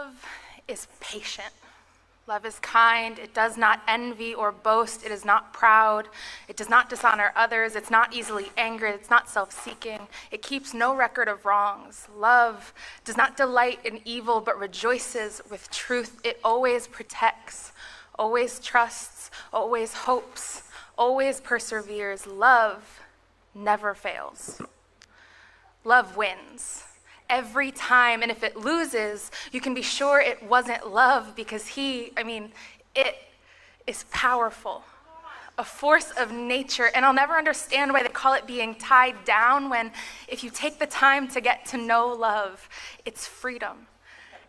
Love is patient. Love is kind. It does not envy or boast. It is not proud. It does not dishonor others. It's not easily angered. It's not self-seeking. It keeps no record of wrongs. Love does not delight in evil, but rejoices with truth. It always protects, always trusts, always hopes, always perseveres. Love never fails. Love wins every time, and if it loses, you can be sure it wasn't love, because it is powerful, a force of nature. And I'll never understand why they call it being tied down, when if you take the time to get to know love, it's freedom.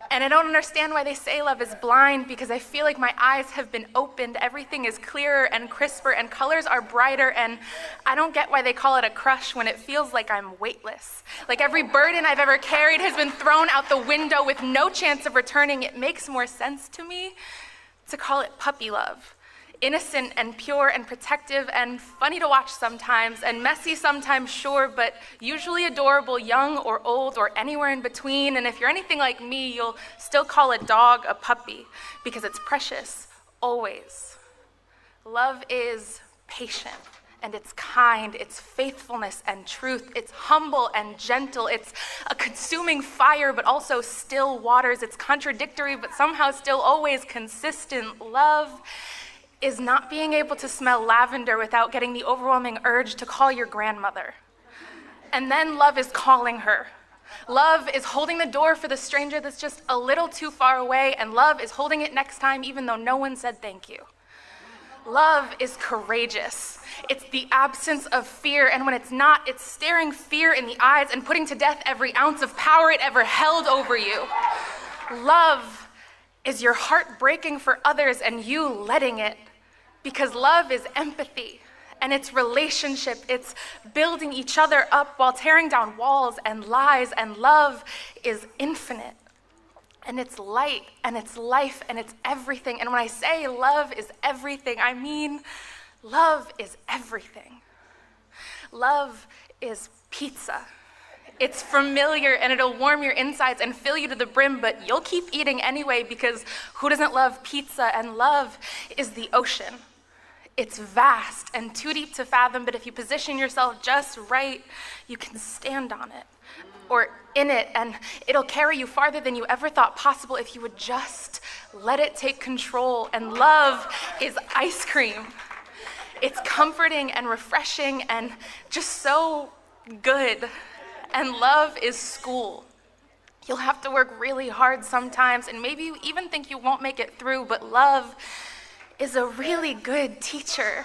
And I don't understand why they say love is blind, because I feel like my eyes have been opened. Everything is clearer and crisper, and colors are brighter, and I don't get why they call it a crush when it feels like I'm weightless. Like every burden I've ever carried has been thrown out the window with no chance of returning. It makes more sense to me to call it puppy love. Innocent and pure and protective and funny to watch sometimes, and messy sometimes, sure, but usually adorable, young or old or anywhere in between. And if you're anything like me, you'll still call a dog a puppy, because it's precious, always. Love is patient, and it's kind, it's faithfulness and truth, it's humble and gentle, it's a consuming fire but also still waters, it's contradictory but somehow still always consistent. Love is not being able to smell lavender without getting the overwhelming urge to call your grandmother. And then love is calling her. Love is holding the door for the stranger that's just a little too far away, and love is holding it next time even though no one said thank you. Love is courageous. It's the absence of fear, and when it's not, it's staring fear in the eyes and putting to death every ounce of power it ever held over you. Love is your heart breaking for others and you letting it, because love is empathy, and it's relationship. It's building each other up while tearing down walls and lies, and love is infinite, and it's light, and it's life, and it's everything. And when I say love is everything, I mean love is everything. Love is pizza. It's familiar, and it'll warm your insides and fill you to the brim, but you'll keep eating anyway, because who doesn't love pizza? And love is the ocean. It's vast and too deep to fathom, but if you position yourself just right, you can stand on it or in it, and it'll carry you farther than you ever thought possible if you would just let it take control. And love is ice cream. It's comforting and refreshing and just so good. And love is school. You'll have to work really hard sometimes, and maybe you even think you won't make it through, but love is a really good teacher.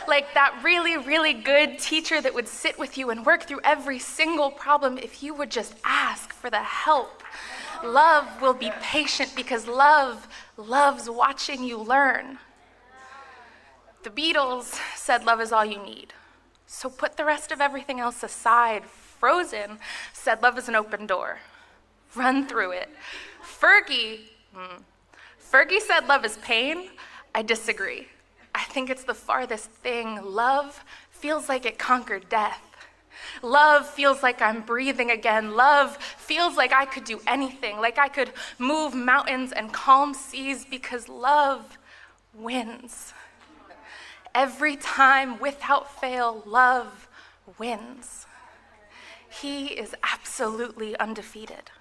Like that really, really good teacher that would sit with you and work through every single problem if you would just ask for the help. Love will be patient, because love loves watching you learn. The Beatles said love is all you need. So put the rest of everything else aside. Frozen said love is an open door. Run through it. Fergie said love is pain. I disagree. I think it's the farthest thing. Love feels like it conquered death. Love feels like I'm breathing again. Love feels like I could do anything, like I could move mountains and calm seas, because love wins. Every time, without fail, love wins. He is absolutely undefeated.